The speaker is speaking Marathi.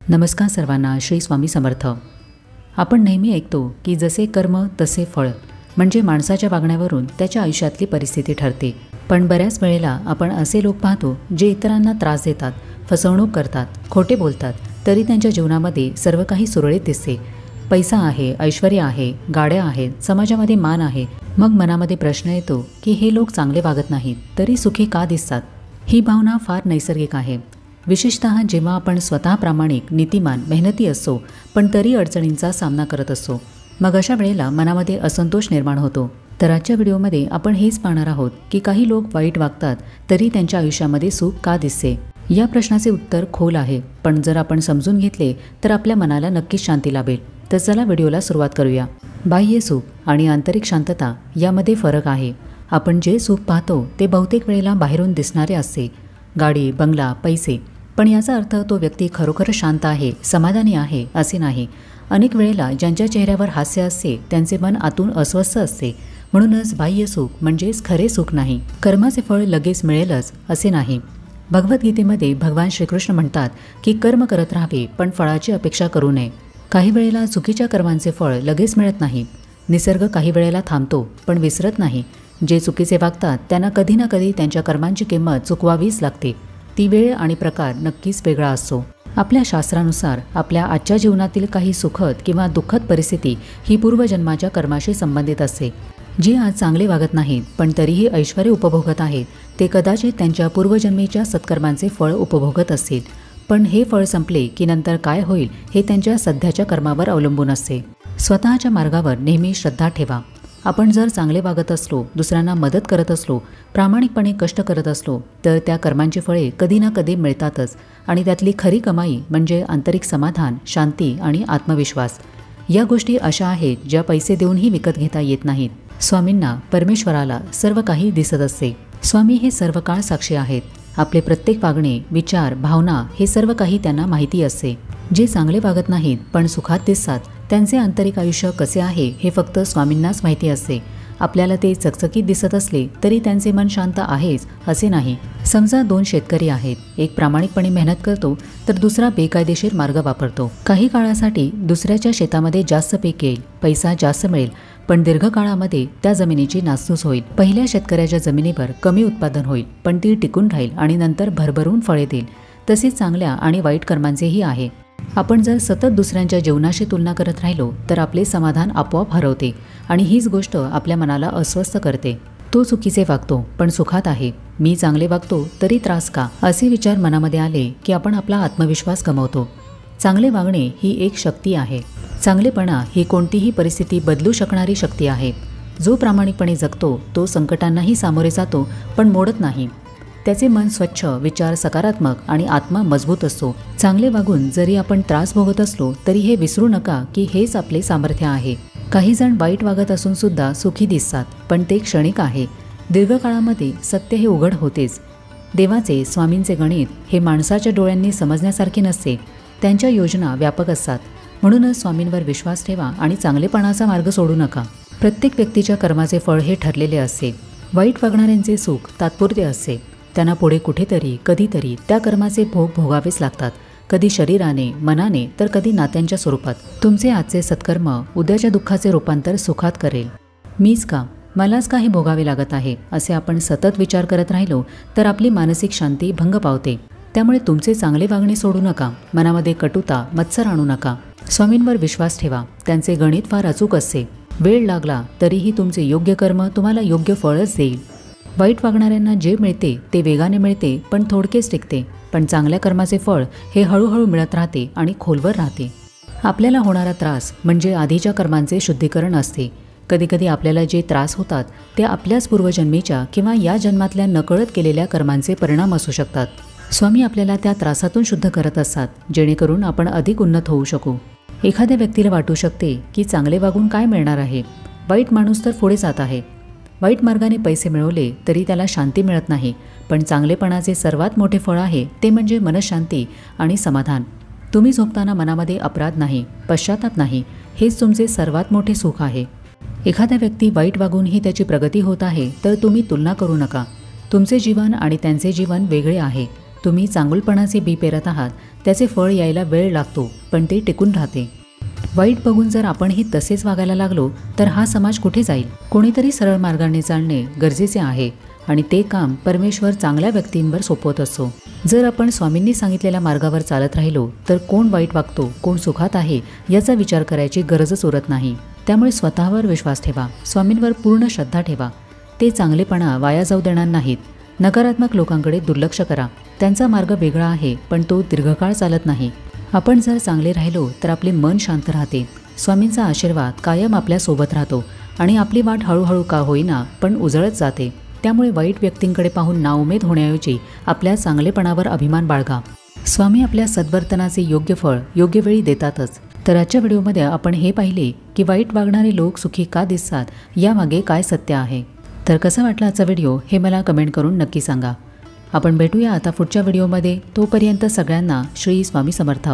नमस्कार सर्वांना, श्री स्वामी समर्थ. आपण नेहमी ऐकतो की जसे कर्म तसे फळ, म्हणजे माणसाच्या वागण्यावरून त्याच्या आयुष्यातली परिस्थिती ठरते. पण बऱ्याच वेळेला आपण असे लोक पाहतो जे इतरांना त्रास देतात, फसवणूक करतात, खोटे बोलतात, तरी त्यांच्या जीवनामध्ये सर्व काही सुरळीत दिसते. पैसा आहे, ऐश्वर्य आहे, गाड्या आहेत, समाजामध्ये मान आहे. मग मनामध्ये प्रश्न येतो की हे लोक चांगले वागत नाहीत तरी सुखी का दिसतात? ही भावना फार नैसर्गिक आहे, विशेषतः जेव्हा आपण स्वतः प्रामाणिक, नीतिमान, मेहनती असतो पण तरी अडचणींचा सामना करत असतो. मग अशा वेळेला मनामध्ये असंतोष निर्माण होतो. तर आजच्या व्हिडिओमध्ये आपण हेच पाहणार आहोत की काही लोक वाईट वागतात तरी त्यांच्या आयुष्यामध्ये सुख का दिसते. या प्रश्नाचे उत्तर खोल आहे, पण जर आपण समजून घेतले तर आपल्या मनाला नक्कीच शांती लाभेल. तर चला व्हिडिओला सुरुवात करूया. बाह्य सुख आणि आंतरिक शांतता यामध्ये फरक आहे. आपण जे सुख पाहतो ते बहुतेक वेळेला बाहेरून दिसणारे असते, गाडी, बंगला, पैसे. पण याचा अर्थ तो व्यक्ती खरोखर शांत आहे, समाधानी आहे असे नाही. अनेक वेळेला ज्यांच्या चेहऱ्यावर हास्य असते त्यांचे मन आतून अस्वस्थ असते. म्हणूनच बाह्य सुख म्हणजेच खरे सुख नाही. कर्माचे फळ लगेच मिळेलच असे नाही. भगवद्गीतेमध्ये भगवान श्रीकृष्ण म्हणतात की कर्म करत राहावे पण फळाची अपेक्षा करू नये. काही वेळेला चुकीच्या कर्मांचे फळ लगेच मिळत नाही. निसर्ग काही वेळेला थांबतो पण विसरत नाही. जे चुकीचे वागतात त्यांना कधी ना कधी त्यांच्या कर्मांची किंमत चुकवावीच लागते. ती वेळ आणि प्रकार नक्कीच वेगळा असतो. आपल्या शास्त्रानुसार आपल्या आजच्या जीवनातील काही सुखद किंवा दुःखद परिस्थिती ही पूर्वजन्माच्या कर्माशी संबंधित असते. जे आज चांगले वागत नाहीत पण तरीही ऐश्वर्य उपभोगत आहेत ते कदाचित त्यांच्या पूर्वजन्मीच्या सत्कर्मांचे फळ उपभोगत असतील. पण हे फळ संपले की नंतर काय होईल हे त्यांच्या सध्याच्या कर्मावर अवलंबून असते. स्वतःच्या मार्गावर नेहमी श्रद्धा ठेवा. आपण जर चांगले वागत असलो, दुसऱ्यांना मदत करत असलो, प्रामाणिकपणे कष्ट करत असलो तर त्या कर्मांची फळे कधी ना कधी मिळतातच. आणि त्यातली खरी कमाई म्हणजे आंतरिक समाधान, शांती आणि आत्मविश्वास. या गोष्टी अशा आहेत ज्या पैसे देऊनही विकत घेता येत नाहीत. स्वामींना, परमेश्वराला सर्व काही दिसत असते. स्वामी हे सर्व काळ साक्षी आहेत. आपले प्रत्येक वागणे, विचार, भावना हे सर्व काही त्यांना माहिती असते. जे चांगले वागत नाहीत पण सुखात दिसतात त्यांचे आंतरिक आयुष्य कसे आहे हे फक्त स्वामींनाच माहिती असते. आपल्याला ते चकचकीत दिसत असले तरी त्यांचे मन शांत आहेच असे नाही. समजा दोन शेतकरी आहेत, एक प्रामाणिकपणे मेहनत करतो तर दुसरा बेकायदेशीर मार्ग वापरतो. काही काळासाठी दुसऱ्याच्या शेतामध्ये जास्त पीक येईल, पैसा जास्त मिळेल, पण दीर्घकाळामध्ये त्या जमिनीची नासधूस होईल. पहिल्या शेतकऱ्याच्या जमिनीवर कमी उत्पादन होईल पण ती टिकून राहील आणि नंतर भरभरून फळे देईल. तसेच चांगल्या आणि वाईट कर्मांचेही आहे. आपण जर सतत दुसऱ्यांच्या जीवनाशी तुलना करत राहिलो तर आपले समाधान आपोआप हरवते आणि हीच गोष्ट आपल्या मनाला अस्वस्थ करते. तो चुकीचे वागतो पण सुखात आहे, मी चांगले वागतो तरी त्रास का, असे विचार मनामध्ये आले की आपण आपला आत्मविश्वास गमावतो. चांगले वागणे ही एक शक्ती आहे. चांगलेपणा ही कोणतीही परिस्थिती बदलू शकणारी शक्ती आहे. जो प्रामाणिकपणे जगतो तो संकटांनाही सामोरे जातो पण मोडत नाही. त्याचे मन स्वच्छ, विचार सकारात्मक आणि आत्मा मजबूत असतो. चांगले वागून जरी आपण त्रास भोगत असलो तरी हे विसरू नका की हेच आपले सामर्थ्य आहे. काही जण वाईट वागत असून सुद्धा सुखी दिसतात पण ते क्षणिक आहे. दीर्घकाळामध्ये सत्य हे उघड होतेच. देवाचे, स्वामींचे गणित हे माणसाच्या डोळ्यांनी समजण्यासारखे नसते. त्यांच्या योजना व्यापक असतात. म्हणूनच स्वामींवर विश्वास ठेवा आणि चांगलेपणाचा मार्ग सोडू नका. प्रत्येक व्यक्तीच्या कर्माचे फळ हे ठरलेले असते. वाईट वागणाऱ्यांचे सुख तात्पुरते असते. त्यांना पुढे कुठेतरी कधीतरी त्या कर्माचे भोग भोगावेच लागतात. कधी शरीराने, मनाने तर कधी नात्यांच्या स्वरूपात. तुमचे आजचे सत्कर्म उद्याच्या दुःखाचे रूपांतर सुखात करेल. मीच का, मलाच का हे भोगावे लागत आहे असे आपण सतत विचार करत राहिलो तर आपली मानसिक शांती भंग पावते. त्यामुळे तुमचे चांगले वागणे सोडू नका. मनामध्ये कटुता, मत्सर आणू नका. स्वामींवर विश्वास ठेवा. त्यांचे गणित फार अचूक असते. वेळ लागला तरीही तुमचे योग्य कर्म तुम्हाला योग्य फळच देईल. वाईट वागणाऱ्यांना जे मिळते ते वेगाने मिळते पण थोडकेच टिकते. पण चांगल्या कर्माचे फळ हे हळूहळू मिळत राहते आणि खोलवर राहते. आपल्याला होणारा त्रास म्हणजे आधीच्या कर्मांचे शुद्धीकरण असते. कधीकधी आपल्याला जे त्रास होतात ते आपल्याच पूर्वजन्मीच्या किंवा या जन्मातल्या नकळत केलेल्या कर्मांचे परिणाम असू शकतात. स्वामी आपल्याला त्या त्रासातून शुद्ध करत असतात जेणेकरून आपण अधिक उन्नत होऊ शकू. एखाद्या व्यक्तीला वाटू शकते की चांगले वागून काय मिळणार आहे, वाईट माणूस तर पुढे जात आहे. वाईट मार्गाने पैसे मिळवले तरी त्याला शांती मिळत नाही. पण चांगलेपणाचे सर्वात मोठे फळ आहे ते म्हणजे मनशांती आणि समाधान. तुम्ही झोपताना मनामध्ये अपराध नाही, पश्चाताप नाही, हेच तुमचे सर्वात मोठे सुख आहे. एखादा व्यक्ती वाईट वागूनही त्याची प्रगती होत आहे तर तुम्ही तुलना करू नका. तुमचे जीवन आणि त्यांचे जीवन वेगळे आहे. तुम्ही चांगुलपणाचे बी पेरत आहात, त्याचे फळ यायला वेळ लागतो, पण ते टिकून राहते. वाईट बघून जर आपणही तसेच वागायला लागलो तर हा समाज कुठे जाईल? कोणीतरी सरळ मार्गाने चालणे गरजेचे आहे आणि ते काम परमेश्वर चांगल्या व्यक्तींवर सोपवत असतो. जर आपण स्वामींनी सांगितलेल्या मार्गावर चालत राहिलो तर कोण वाईट वागतो, कोण सुखात आहे याचा विचार करायची गरजच उरत नाही. त्यामुळे स्वतःवर विश्वास ठेवा, स्वामींवर पूर्ण श्रद्धा ठेवा. ते चांगलेपणा वाया जाऊ देणार नाहीत. नकारात्मक लोकांकडे दुर्लक्ष करा. त्यांचा मार्ग वेगळा आहे, पण तो दीर्घकाळ चालत नाही. आपण जर चांगले राहिलो तर आपले मन शांत राहते. स्वामींचा आशीर्वाद कायम आपल्या सोबत राहतो आणि आपली वाट हळूहळू का होईना पण उजळत जाते. त्यामुळे वाईट व्यक्तींकडे पाहून नाउमेद होण्याऐवजी आपल्या चांगलेपणावर अभिमान बाळगा. स्वामी आपल्या सद्वर्तनाचे योग्य फळ योग्य वेळी देतातच. तर आजच्या व्हिडिओमध्ये आपण हे पाहिले की वाईट वागणारे लोक सुखी का दिसतात, यामागे काय सत्य आहे. तर कसा वाटला आजचा व्हिडिओ हे मला कमेंट करून नक्की सांगा. आपण भेटूया आता पुढच्या व्हिडिओमध्ये. तोपर्यंत सगळ्यांना श्री स्वामी समर्थ.